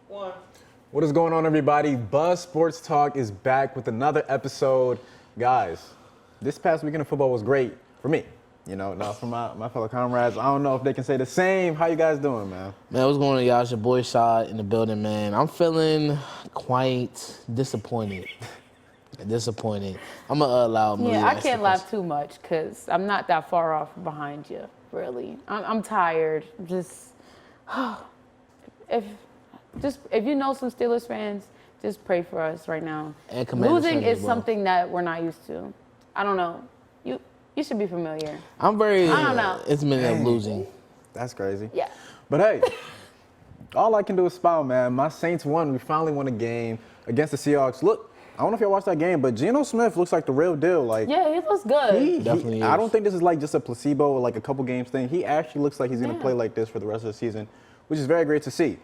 One. What is going on, everybody? Buzz Sports Talk is back with another episode. Guys, this past weekend of football was great for me. You know, now for my fellow comrades, I don't know if they can say the same. How you guys doing, man? Man, what's going on, y'all? It's your boy Shad in the building, man. I'm feeling quite disappointed. I'm going to allow Malia Yeah, to I ask the can't question. laugh too much because I'm not that far off behind you, really. I'm tired. Just, if you know some Steelers fans, just pray for us right now. And Commanders Losing fans is as well. something that we're not used to. I don't know. You should be familiar. I'm very I don't know. intimate of losing. That's crazy. Yeah. But hey, all I can do is smile, man. My Saints won. We finally won a game against the Seahawks. Look, I don't know if y'all watched that game, but Geno Smith looks like the real deal. Like, Yeah, he looks good. Definitely I is. don't think this is like just a placebo or like a couple games thing. He actually looks like he's going to Yeah. play like this for the rest of the season, which is very great to see.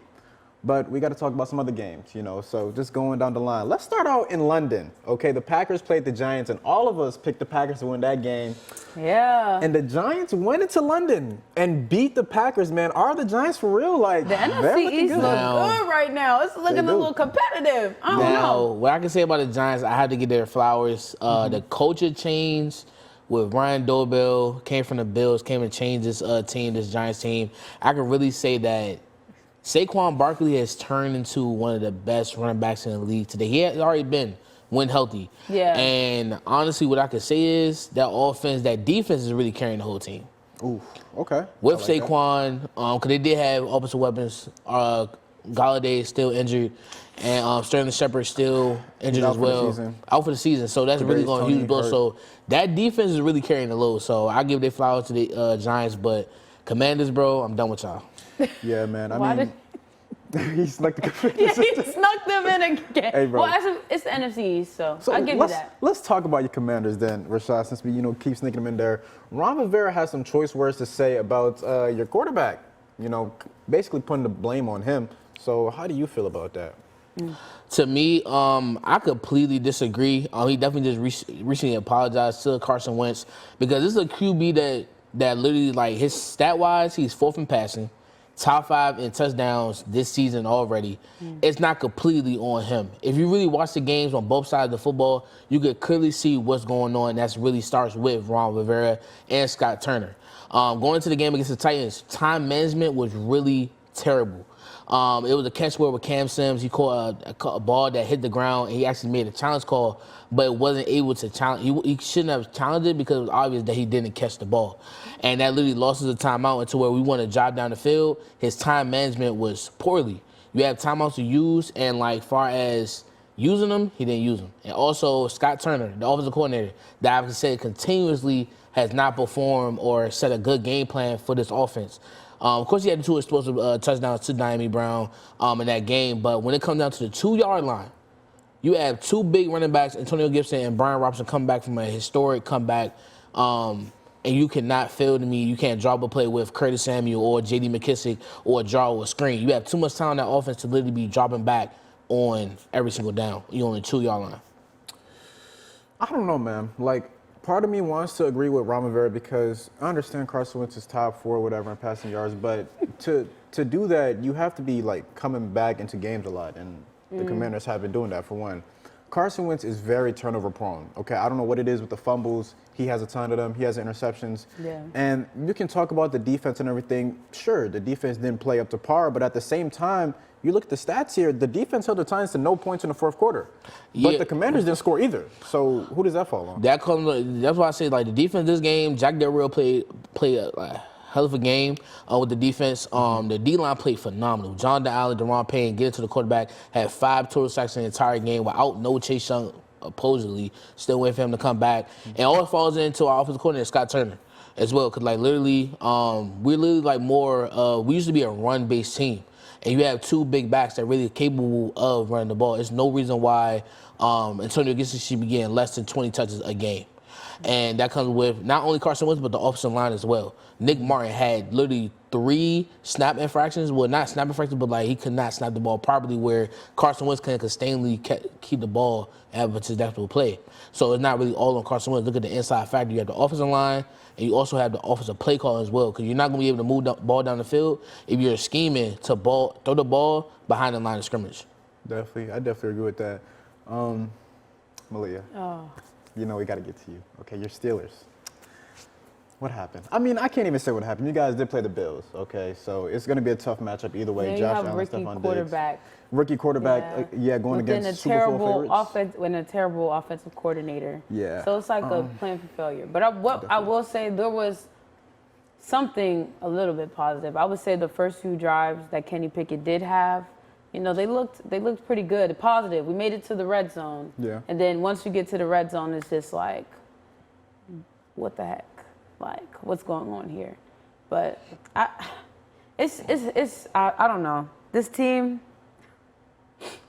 But we got to talk about some other games, you know. So just going down the line. Let's start out in London. Okay, the Packers played the Giants, and all of us picked the Packers to win that game. Yeah. And the Giants went into London and beat the Packers, man. Are the Giants for real? Like, The they're NFC looking East good. looks Now- good right now. It's looking a do. little competitive. I don't Now, know. what I can say about the Giants, I had to give their flowers. The culture change with Ryan Dobell, came from the Bills, came and changed this team, this Giants team. I can really say that Saquon Barkley has turned into one of the best running backs in the league today. He has already been when healthy. Yeah. And honestly, what I could say is that offense, that defense is really carrying the whole team. Ooh, okay. With I like that. Saquon, because they did have offensive weapons. Galladay is still injured, and Sterling Shepard still injured out as for the well. season. Out for the season. So that's really Kadarius going to Toney huge blow. hurt. So that defense is really carrying the load. So I give their flowers to the Giants, but Commanders, bro, I'm done with y'all. Yeah, man. I Why mean, he's like the Yeah, he snuck them in again. Hey, bro. Well, actually, it's the NFC East, so I'll give you that. Let's talk about your Commanders then, Rashad, since we keep sneaking them in there. Ron Rivera has some choice words to say about your quarterback. You know, basically putting the blame on him. So how do you feel about that? To me, I completely disagree. He definitely just recently apologized to Carson Wentz because this is a QB that literally, like, his stat-wise, he's fourth in passing, top 5 in touchdowns this season already. It's not completely on him. If you really watch the games on both sides of the football, you could clearly see what's going on. That really starts with Ron Rivera and Scott Turner. Going into the game against the Titans, time management was really terrible. It was a catch where with Cam Sims, he caught a ball that hit the ground, and he actually made a challenge call, but wasn't able to challenge. He shouldn't have challenged it because it was obvious that he didn't catch the ball. And that literally lost us a timeout into where we want to drive down the field. His time management was poorly. You have timeouts to use, and like far as using them, he didn't use them. And also Scott Turner, the offensive coordinator, that I've said continuously has not performed or set a good game plan for this offense. Of course, he had the 2 explosive touchdowns to Diami Brown in that game, but when it comes down to the 2-yard line, you have 2 big running backs, Antonio Gibson and Brian Robinson, come back from a historic comeback, and you cannot fail to me. You can't drop a play with Curtis Samuel or J.D. McKissick or draw a screen. You have too much time on that offense to literally be dropping back on every single down. You're on the 2-yard line. I don't know, man. Like, part of me wants to agree with Ron Rivera because I understand Carson Wentz is top 4 or whatever in passing yards, but to do that, you have to be like coming back into games a lot, and the Commanders have been doing that for one. Carson Wentz is very turnover prone. Okay, I don't know what it is with the fumbles. He has a ton of them. He has interceptions. Yeah. And you can talk about the defense and everything. Sure, the defense didn't play up to par, but at the same time, you look at the stats here, the defense held the Titans to no points in the fourth quarter. But Yeah. the Commanders didn't score either. So who does that fall on? That's why I say, like, the defense this game, Jack Del Rio played a hell of a game with the defense. The D-line played phenomenal. John Allen, Deron Payne, get it to the quarterback, had 5 total sacks in the entire game without no Chase Young, supposedly, still waiting for him to come back. And all it falls into our offensive coordinator, Scott Turner, as well. Because, like, literally, we're literally, like, more, we used to be a run-based team. And you have 2 big backs that are really capable of running the ball. There's no reason why Antonio Gibson should be getting less than 20 touches a game. And that comes with not only Carson Wentz, but the offensive line as well. Nick Martin had literally 3 snap infractions. Well, not snap infractions, but like he could not snap the ball properly where Carson Wentz can sustainably keep the ball and have a successful play. So it's not really all on Carson Wentz. Look at the inside factor. You have the offensive line, and you also have the offensive play call as well, because you're not going to be able to move the ball down the field if you're scheming to throw the ball behind the line of scrimmage. Definitely. I definitely agree with that. Malia, you know we got to get to you. Okay, your Steelers. What happened? I mean, I can't even say what happened. You guys did play the Bills, okay? So it's going to be a tough matchup either way. Yeah, Josh you have Allen, rookie Stephon quarterback. Diggs. Rookie quarterback, going against Super Bowl favorites. With a terrible offensive coordinator. Yeah. So it's like a plan for failure. But I will say there was something a little bit positive. I would say the first few drives that Kenny Pickett did have, you know, they looked pretty good, positive. We made it to the red zone. Yeah. And then once you get to the red zone, it's just like, what the heck? Like, what's going on here? But I don't know. This team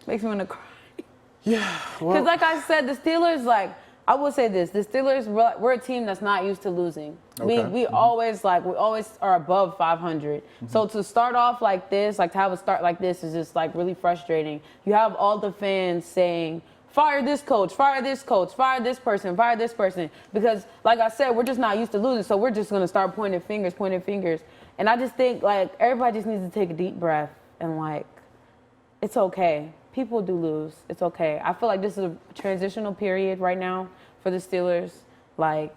makes me want to cry. Yeah. Well, Because like I said, the Steelers, like, I will say this, the Steelers, we're a team that's not used to losing. Okay. We always are above 500. So to start off like this, like to have a start like this is just like really frustrating. You have all the fans saying, fire this coach, fire this coach, fire this person, fire this person. Because like I said, we're just not used to losing. So we're just going to start pointing fingers. And I just think like everybody just needs to take a deep breath and like, it's okay. People do lose. It's okay. I feel like this is a transitional period right now for the Steelers. Like,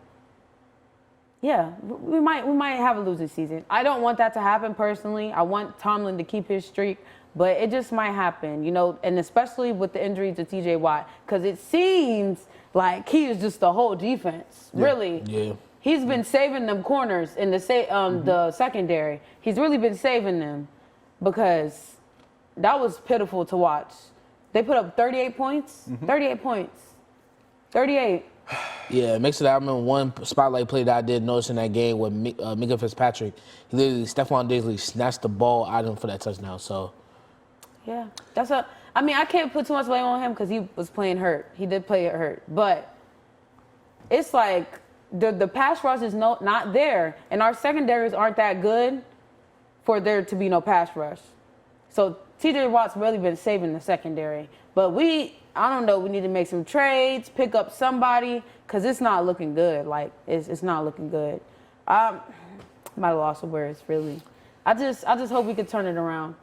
yeah, we might have a losing season. I don't want that to happen personally. I want Tomlin to keep his streak, but it just might happen, you know, and especially with the injury to TJ Watt, because it seems like he is just the whole defense, really. Yeah. He's been saving them corners in the secondary. He's really been saving them because that was pitiful to watch. They put up 38 points. 38 points. 38. Yeah, it makes it. I remember one spotlight play that I did notice in that game with Minka Fitzpatrick. He literally, Stephon Diggs snatched the ball out of him for that touchdown. So, yeah, I mean, I can't put too much blame on him because he was playing hurt. He did play hurt, but it's like the pass rush is not there, and our secondaries aren't that good for there to be no pass rush. So TJ Watt's really been saving the secondary, but I don't know, we need to make some trades, pick up somebody, because it's not looking good. Like, it's not looking good. I'm at a loss of words, really. I just hope we could turn it around.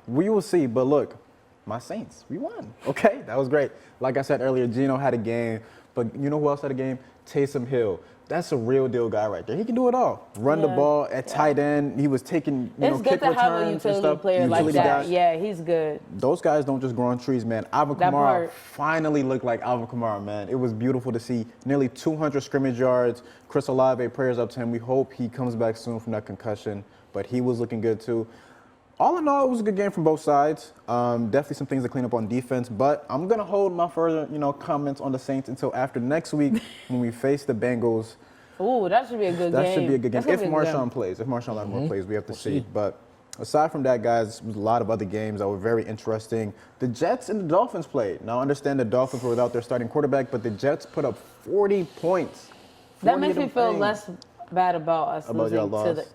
we will see. But look, my Saints, we won. Okay, that was great. Like I said earlier, Geno had a game, but you know who else had a game? Taysom Hill. That's a real deal guy right there. He can do it all. Run the ball at tight end. He was taking, It's good kick to have a returns and utility stuff. player like Utility that. guys. Yeah, he's good. Those guys don't just grow on trees, man. Alvin That Kamara part. finally looked like Alvin Kamara, man. It was beautiful to see. Nearly 200 scrimmage yards. Chris Olave, prayers up to him. We hope he comes back soon from that concussion, but he was looking good too. All in all, it was a good game from both sides. Definitely some things to clean up on defense, but I'm gonna hold my further, comments on the Saints until after next week when we face the Bengals. Ooh, that should be a good game. That should be a good game. That's gonna If be a good Marshawn game. plays, if Marshawn Lattimore plays, we have to see. But aside from that, guys, there was a lot of other games that were very interesting. The Jets and the Dolphins played. Now, I understand the Dolphins were without their starting quarterback, but the Jets put up 40 points. That 40 makes of me them feel things. less bad about us About your losing loss.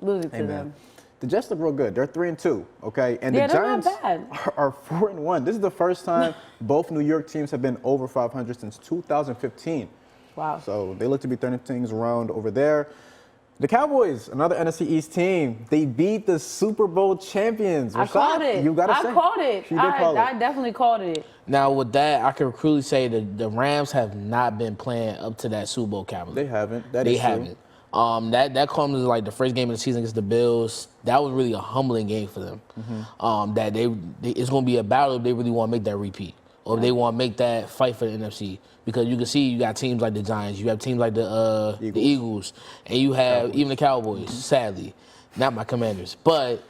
losing Hey, to man. them. The Jets look real good. They're 3-2, okay? And Yeah, the they're not Giants bad. are 4-1. This is the first time both New York teams have been over 500 since 2015. Wow. So they look to be turning things around over there. The Cowboys, another NFC East team, they beat the Super Bowl champions. I Rashad, called it. You gotta say. I called it. She did call I it. definitely called it. now with that, I can clearly say that the Rams have not been playing up to that Super Bowl caliber. They haven't. That They is true. haven't. That comes as like the first game of the season against the Bills. That was really a humbling game for them. That it's going to be a battle if they really want to make that repeat, or if they want to make that fight for the NFC. Because you can see you got teams like the Giants, you have teams like the Eagles, and you have even the Cowboys. Sadly, not my Commanders, but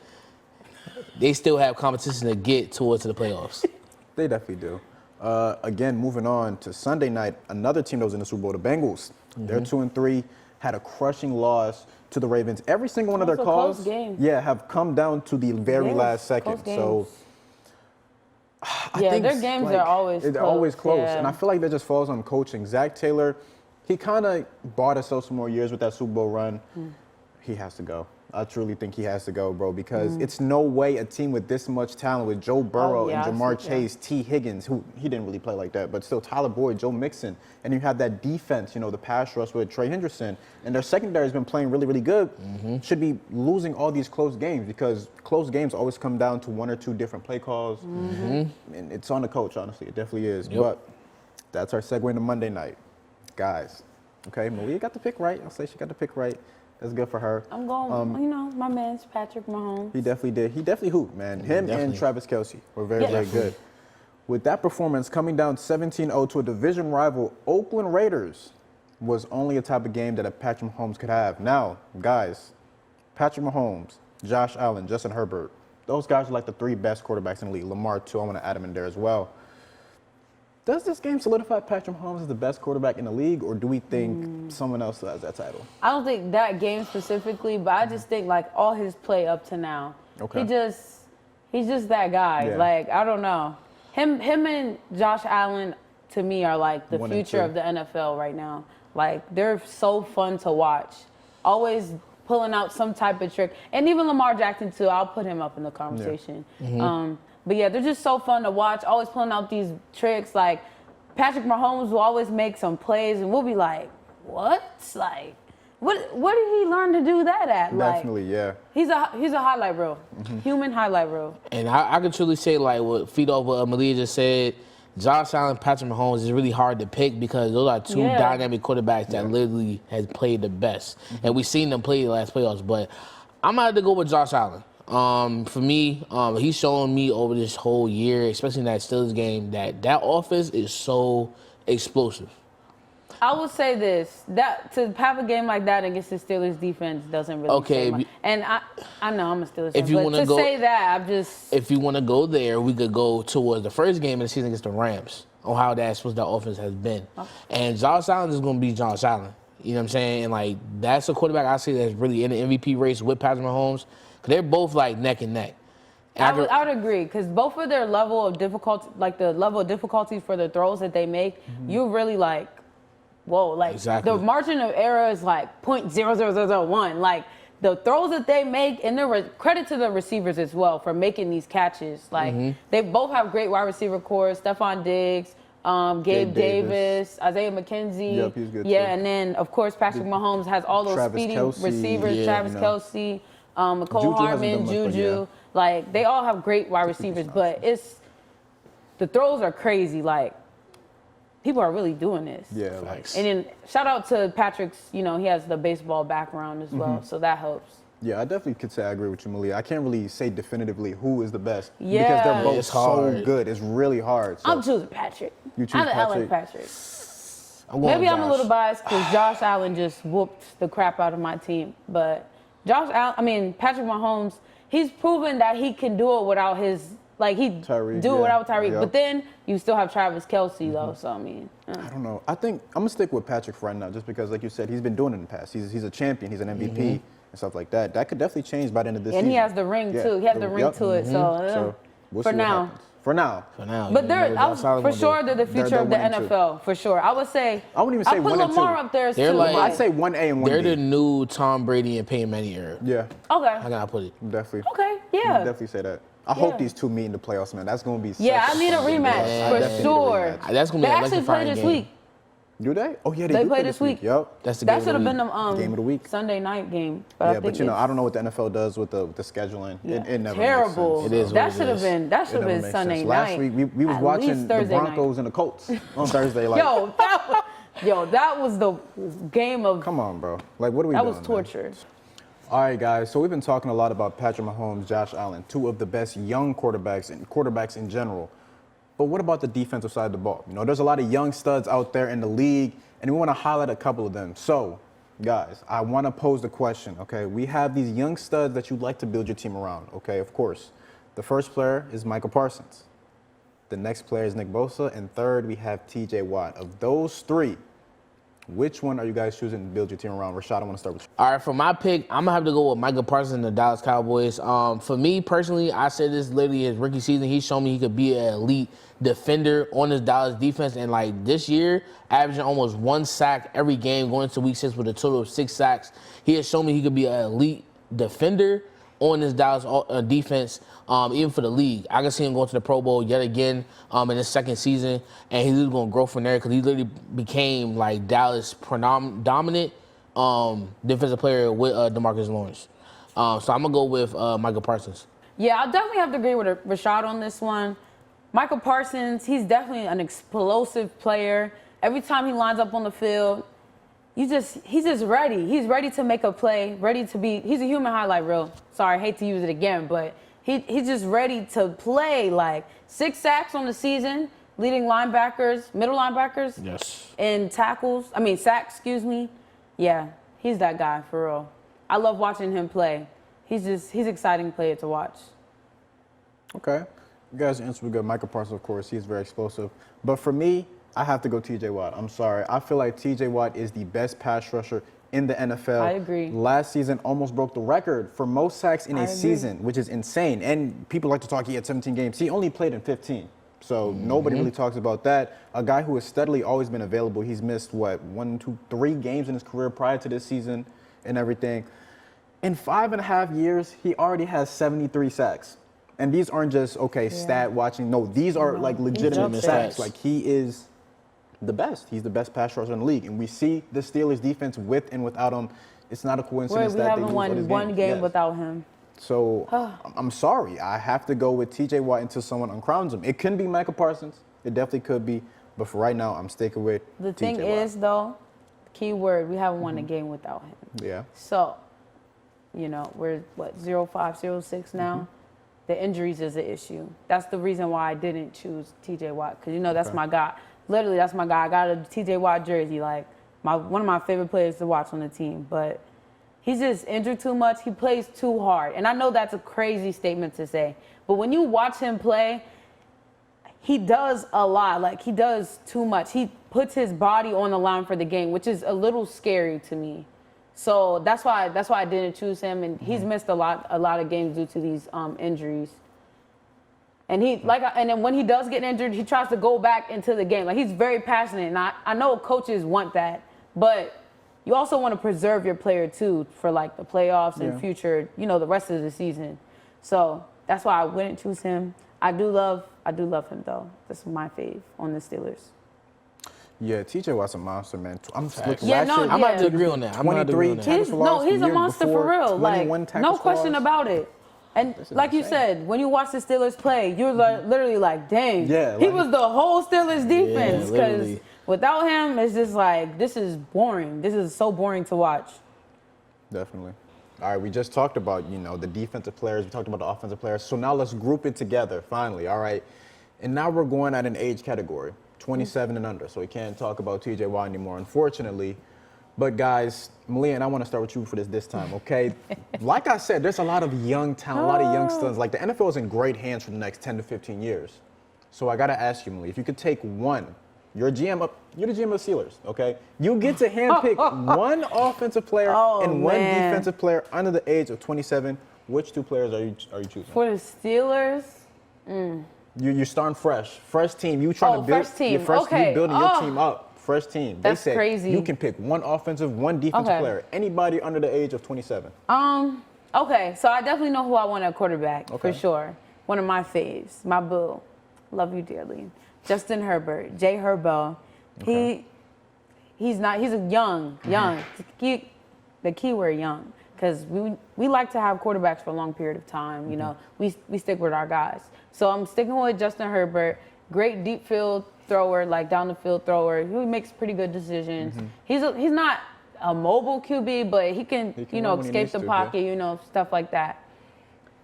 they still have competition to get towards the playoffs. They definitely do. Again, moving on to Sunday night, another team that was in the Super Bowl, the Bengals. They're 2-3, had a crushing loss to the Ravens. Every single one of their That was a close calls, game. have come down to the very Yes, last second. close So games. I Yeah, think their games are always they're close, always close, yeah. and I feel like that just falls on coaching. Zach Taylor, he kind of bought us some more years with that Super Bowl run. He has to go. I truly think he has to go, bro, because it's no way a team with this much talent with Joe Burrow yeah, and Jamar yeah. Chase, T. Higgins, who he didn't really play like that, but still Tyler Boyd, Joe Mixon, and you have that defense, you know, the pass rush with Trey Henderson, and their secondary has been playing really, really good, should be losing all these close games because close games always come down to one or two different play calls, and it's on the coach, honestly. It definitely is. Yep. But that's our segue into Monday night. Guys, okay, Malia got the pick right. I'll say she got the pick right. That's good for her. I'm going, you know, my man's Patrick Mahomes. He definitely did. He definitely hooped, man. Him and Definitely. Travis Kelce were very, Yeah. very good. With that performance, coming down 17-0 to a division rival, Oakland Raiders, was only a type of game that a Patrick Mahomes could have. Now, guys, Patrick Mahomes, Josh Allen, Justin Herbert, those guys are like the three best quarterbacks in the league. Lamar, too. I want to add him in there as well. Does this game solidify Patrick Mahomes as the best quarterback in the league, or do we think someone else has that title? I don't think that game specifically, but I just think like all his play up to now. Okay. He's just that guy. Yeah. Like, I don't know. Him and Josh Allen to me are like the 1 and future 2. of the NFL right now. Like, they're so fun to watch. Always pulling out some type of trick. And even Lamar Jackson too, I'll put him up in the conversation. But yeah, they're just so fun to watch, always pulling out these tricks. Like, Patrick Mahomes will always make some plays, and we'll be like, what? Like, what did he learn to do that at? Definitely, yeah. Like, he's a highlight reel, human highlight reel. And I can truly say, like, what feed off what Malia just said, Josh Allen, Patrick Mahomes is really hard to pick because those are two Yeah. dynamic quarterbacks that literally has played the best. And we've seen them play the last playoffs. But I'm going to have to go with Josh Allen. For me, he's shown me over this whole year, especially in that Steelers game, that offense is so explosive. I would say this, that to have a game like that against the Steelers defense doesn't really Okay, say much. And I know I'm a Steelers If fan, you but wanna to go- say that, I'm just... If you want to go there, we could go towards the first game of the season against the Rams on how that offense has been. And Josh Allen is going to be Josh Allen. You know what I'm saying? And, like, that's a quarterback I see that's really in the MVP race with Patrick Mahomes. Because they're both, like, neck and neck. I would agree, because both of their level of difficulty, like the level of difficulty for the throws that they make, you really like, whoa, like Exactly. the margin of error is like 0.00001. Like the throws that they make, and credit to the receivers as well for making these catches. Like they both have great wide receiver cores, Stephon Diggs, Gabe Davis, Isaiah McKenzie. Yep, he's good yeah, too. and then of course Patrick Mahomes has all those Travis speedy Kelce, receivers, yeah, Travis you know. Kelce, McCole Juju hasn't Hartman, done much, but Juju. yeah. Like, they all have great wide receivers, but the throws are crazy. Like, people are really doing this. Yeah, like, Facts. And then shout out to Patrick's, you know, he has the baseball background as well, so that helps. yeah, I definitely could say I agree with you, Malia. I can't really say definitively who is the best because Yeah. they're both It's so hard. good. It's really hard. So I'm choosing Patrick. You choose I like Patrick? Patrick. I'm going Maybe with I'm a Josh. little biased because Josh Allen just whooped the crap out of my team. But Patrick Mahomes, he's proven that he can do it without his, like, he Tyreek, do it yeah. without Tyreek. Yep. But then you still have Travis Kelce, though, so I mean. I don't know. I think I'm gonna stick with Patrick for right now, just because, like you said, he's been doing it in the past. He's a champion. He's an MVP and stuff like that. That could definitely change by the end of this season. And he has the ring, Yeah. too. He has the ring Yep. to it, So we'll for see what now. happens. For now. For now. But you they're know, Josh Allen for gonna sure do- they're the future They're of the 1 and 2. NFL, for sure. I would say I wouldn't even say I'd put 1 and 2. Lamar up there, They're too. like- I'd say 1A and 1B. They're the new Tom Brady and Peyton Manning era. Yeah, Okay. How can I put it? definitely. Okay, You yeah. definitely say that. I hope Yeah. these two meet in the playoffs, man. That's gonna be. Yeah, such I need a fun game to rematch, watch. I Yeah, for definitely need a sure. rematch. That's gonna be They an actually play electrifying this game. week. Do they? Oh yeah, They do play play this week. Yep. That's the That game should of have the been week. the Game of the week. Sunday night game. But Yeah, I but think you know, it's- I don't know what the NFL does with the scheduling. Yeah. It never terrible. makes sense. It is what That it should have is. been. That should It have never been makes Sunday sense. night. Last week we was At watching least the Thursday night. Broncos and the Colts on Thursday. Like, That was the game of. come on, bro. Like, what are we That doing? was man? torture. All right, guys. So we've been talking a lot about Patrick Mahomes, Josh Allen, two of the best young quarterbacks and quarterbacks in general. But what about the defensive side of the ball? You know, there's a lot of young studs out there in the league, and we want to highlight a couple of them. So, guys, I want to pose the question, okay? We have these young studs that you'd like to build your team around, okay? Of course. The first player is Michael Parsons. The next player is Nick Bosa. And third, we have TJ Watt. Of those three, Which one are you guys choosing to build your team around? Rashad, I want to start with you. All right, for my pick, I'm gonna have to go with Micah Parsons and the Dallas Cowboys. For me personally, I said this literally his rookie season. He's shown me he could be an elite defender on his Dallas defense, and like this year, averaging almost 1 sack every game, going into week 6 with a total of 6 sacks. He has shown me he could be an elite defender on his Dallas defense, even for the league. I can see him going to the Pro Bowl yet again in his second season, and he's going to grow from there because he literally became like Dallas' dominant defensive player with DeMarcus Lawrence. So I'm going to go with Micah Parsons. Yeah, I'll definitely have to agree with Rashad on this one. Michael Parsons, he's definitely an explosive player. Every time he lines up on the field, he's just ready. He's ready to make a play, he's a human highlight reel. Sorry, I hate to use it again, but he's just ready to play. Like 6 sacks on the season, leading linebackers, middle linebackers. Yes. And sacks, excuse me. Yeah, he's that guy for real. I love watching him play. He's an exciting player to watch. Okay. You guys' answer were good. Michael Parsons, of course, he's very explosive. But for me, I have to go TJ Watt. I'm sorry. I feel like TJ Watt is the best pass rusher in the NFL. I agree. Last season almost broke the record for most sacks in a season, which is insane. And people like to talk, he had 17 games. He only played in 15. So nobody really talks about that. A guy who has steadily always been available. He's missed, 1, 2, 3 games in his career prior to this season and everything. In 5.5 years, he already has 73 sacks. And these aren't just, stat watching. No, these are like legitimate sacks. Like he is the best. He's the best pass rusher in the league. And we see the Steelers defense with and without him. It's not a coincidence that they lose all these one games. game without him. So I'm sorry. I have to go with TJ Watt until someone uncrowns him. It can be Michael Parsons. It definitely could be. But for right now, I'm sticking with The TJ thing Watt. is, though, key word, we haven't won a game without him. Yeah. So, we're 0-5, 0-6 now. The injuries is an issue. That's the reason why I didn't choose TJ Watt, because that's my guy. Literally, that's my guy. I got a TJ Watt jersey, like one of my favorite players to watch on the team. But he's just injured too much. He plays too hard. And I know that's a crazy statement to say, but when you watch him play, he does a lot. Like, he does too much. He puts his body on the line for the game, which is a little scary to me. So that's why I didn't choose him, and he's missed a lot of games due to these injuries. And and then when he does get injured, he tries to go back into the game. Like, he's very passionate, and I know coaches want that, but you also want to preserve your player too for like the playoffs and future, the rest of the season. So that's why I wouldn't choose him. I do love him though. That's my fave on the Steelers. Yeah, TJ Watt's a monster, man. I'm I'm about to agree on that. 23 tackles for loss. He's a monster for real. Like, no question about it. And like you said, when you watch the Steelers play, you're literally like, dang, he was the whole Steelers defense. Because without him, it's just like, this is boring. This is so boring to watch. Definitely. All right, we just talked about, the defensive players. We talked about the offensive players. So now let's group it together, finally, all right? And now we're going at an age category. 27 and under, so we can't talk about TJ Watt anymore, unfortunately. But guys, Malia, and I want to start with you for this time, okay? Like I said, there's a lot of young talent, a lot of youngsters. Like, the NFL is in great hands for the next 10 to 15 years. So I got to ask you, Malia, if you could take one, you're the GM of the Steelers, okay? You get to handpick one offensive player and one defensive player under the age of 27. Which 2 players are you choosing? For the Steelers? You're starting fresh team. You trying to build first team. You building your team up. Fresh team. That's they said crazy. You can pick one offensive, one defensive player. Anybody under the age of 27. Okay, so I definitely know who I want at quarterback for sure. One of my faves, my boo. Love you dearly. Justin Herbert, Jay Herbo. Okay. He's a young. The key word young. Because we like to have quarterbacks for a long period of time. We stick with our guys. So I'm sticking with Justin Herbert. Great deep field thrower, like down the field thrower. He makes pretty good decisions. He's not a mobile QB, but he can escape the pocket, stuff like that.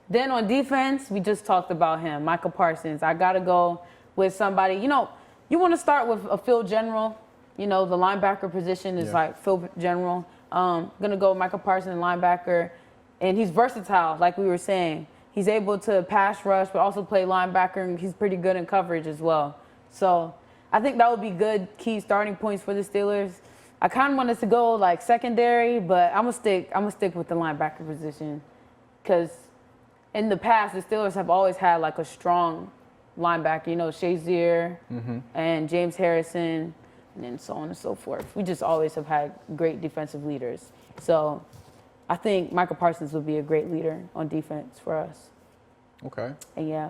Then on defense, we just talked about him, Michael Parsons. I gotta go with somebody. You want to start with a field general. The linebacker position is like field general. Gonna go with Michael Parsons, linebacker, and he's versatile, like we were saying. He's able to pass rush, but also play linebacker, and he's pretty good in coverage as well. So I think that would be good key starting points for the Steelers. I kind of wanted to go like secondary, but I'm gonna stick with the linebacker position, because in the past the Steelers have always had like a strong linebacker. You know, Shazier and James Harrison, and then so on and so forth. We just always have had great defensive leaders. So I think Michael Parsons would be a great leader on defense for us. Okay. And yeah,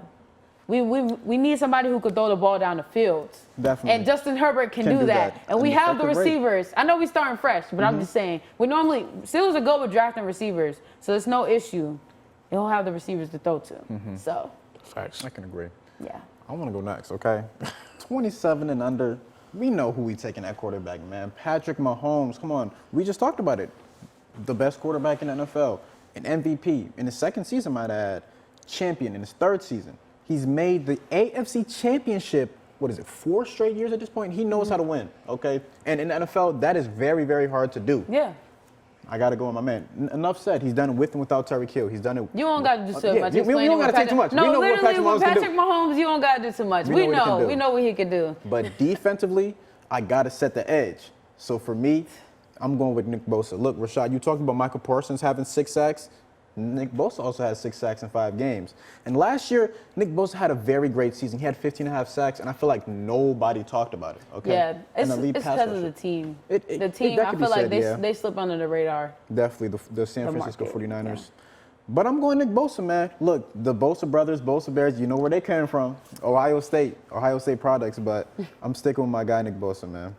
we need somebody who could throw the ball down the field. Definitely. And Justin Herbert can Can do do that. that. And we An have the effective rate. receivers. I know we starting fresh, but I'm just saying, Steelers are good with drafting receivers, so there's no issue. They don't have the receivers to throw to. So, Facts. I can agree. yeah. I want to go next, okay? 27 and under. We know who we taking at quarterback, man. Patrick Mahomes. Come on. We just talked about it. The best quarterback in the NFL. An MVP. In his second season, might I add. Champion in his third season. He's made the AFC Championship, 4 straight years at this point? He knows how to win, okay? And in the NFL, that is very, very hard to do. Yeah. I got to go with my man. Enough said. He's done it with and without Tyreek Hill. He's done it. You don't got to do so yeah, much. we don't got to take too much. No, we know what literally, Patrick Mahomes with can do. Patrick Mahomes, you don't got to do too much. We know what he can do. We know what he can do. But defensively, I got to set the edge. So for me, I'm going with Nick Bosa. Look, Rashad, you talking about Michael Parsons having 6 sacks. Nick Bosa also has 6 sacks in 5 games. And last year, Nick Bosa had a very great season. He had 15.5 sacks, and I feel like nobody talked about it. Okay. Yeah, it's An elite pass because of rusher. the team. It- The team, that I could feel be like said, yeah. they slip under the radar. Definitely the San The Francisco market, 49ers. yeah. But I'm going Nick Bosa, man. Look, the Bosa brothers, Bosa Bears, you know where they came from. Ohio State products, but I'm sticking with my guy, Nick Bosa, man.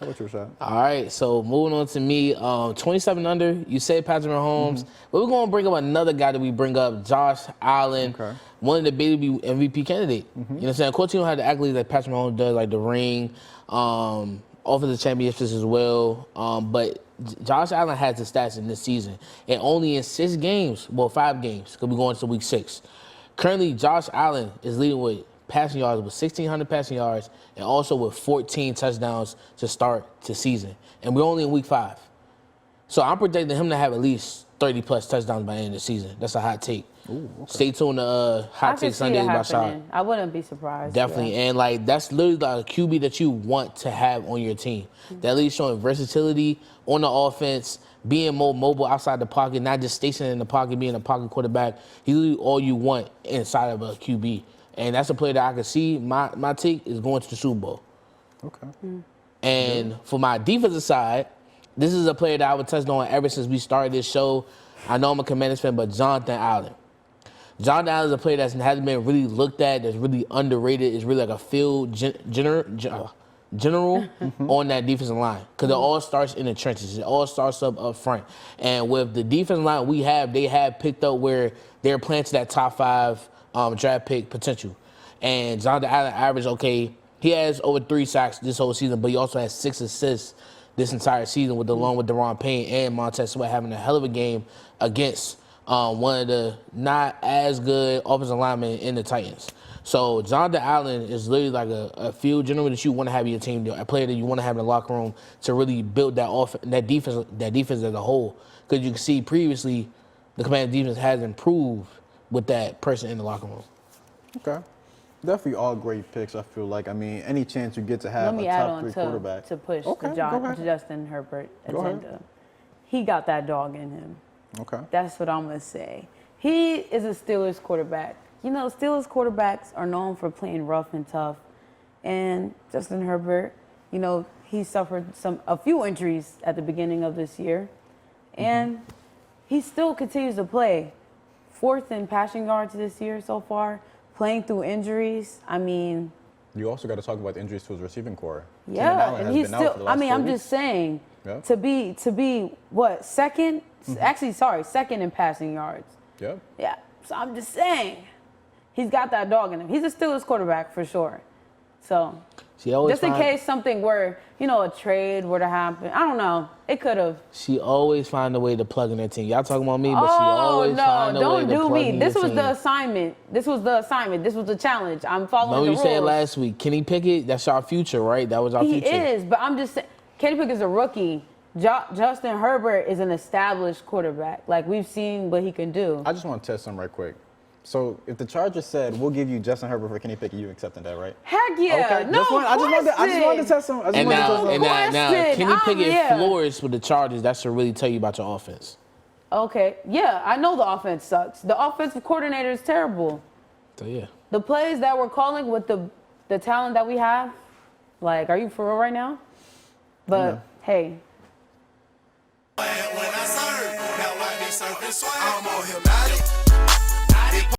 How about you, Rashad? All right, so moving on to me, 27 under. You said Patrick Mahomes, but we're going to bring up another guy that we bring up, Josh Allen, Okay. one of the baby MVP candidate. You know what I'm saying? Of course, you don't have the accolades that Patrick Mahomes does, like the ring, offensive championships as well. But Josh Allen has the stats in this season, and only in 6 games, 5 games, because we're going to week 6. Currently, Josh Allen is leading with passing yards with 1,600 passing yards and also with 14 touchdowns to start the season. And we're only in week 5. So I'm predicting him to have at least 30-plus touchdowns by the end of the season. That's a hot take. Ooh, okay. Stay tuned to I Hot could Take see Sundays it by Shah. happening. I wouldn't be surprised. Definitely. Yeah. And, like, that's literally like a QB that you want to have on your team. That leads showing versatility on the offense, being more mobile outside the pocket, not just stationing in the pocket, being a pocket quarterback. He's literally all you want inside of a QB. And that's a player that I can see. My take is going to the Super Bowl. Okay. And for my defensive side, this is a player that I would touch on ever since we started this show. I know I'm a Commanders fan, but Jonathan Allen. Jonathan Allen is a player that hasn't been really looked at, that's really underrated. Is really like a field general on that defensive line, because it all starts in the trenches. It all starts up front. And with the defensive line they have picked up where they're playing to that top 5 draft pick potential. And Jonathan Allen averaged, he has over 3 sacks this whole season, but he also has 6 assists this entire season, along with Deron Payne and Montez Sweat having a hell of a game against one of the not as good offensive linemen in the Titans. So Jonathan Allen is literally like a field general that you want to have in your team, a player that you want to have in the locker room to really build that defense as a whole. Because you can see previously the Commanders defense has improved with that person in the locker room. Okay. Definitely all great picks, I feel like. I mean, any chance you get to have Let me a add top on 3 quarterback. to push Okay, the go ahead. Justin Herbert Go ahead. agenda. He got that dog in him. Okay. That's what I'm going to say. He is a Steelers quarterback. You know, Steelers quarterbacks are known for playing rough and tough. And Justin Herbert, you know, he suffered a few injuries at the beginning of this year. And he still continues to play. 4th in passing yards this year so far, playing through injuries. I mean, You also got to talk about the injuries to his receiving core. Keenan yeah, Allen and has he's been out for the still. last I mean, 4 I'm weeks. just saying Yeah. to be what, second? Actually, sorry, second in passing yards. Yep. Yeah. So I'm just saying, he's got that dog in him. He's a Steelers quarterback for sure. So She always just in case something were, a trade were to happen, I don't know. It could have. She always find a way to plug in her team. Y'all talking about me, but she always find a way don't to do plug me. in This your was team. the assignment. This was the challenge. I'm following No, the you rules. said last week. Kenny Pickett, that's our future, right? That was our He future. is, but I'm just saying, Kenny Pickett is a rookie. Justin Herbert is an established quarterback. Like, we've seen what he can do. I just want to test something right quick. So if the Chargers said we'll give you Justin Herbert for Kenny Pickett, you accepting that, right? Heck yeah. Okay. No I just wanted to test some. And now question. Kenny Pickett yeah. floors with the Chargers. That should really tell you about your offense. Okay. Yeah, I know the offense sucks. The offensive coordinator is terrible. So yeah. The plays that we're calling with the talent that we have, like, are you for real right now? But hey. When I serve, now I be surfing swag. I'm on Hypnotic.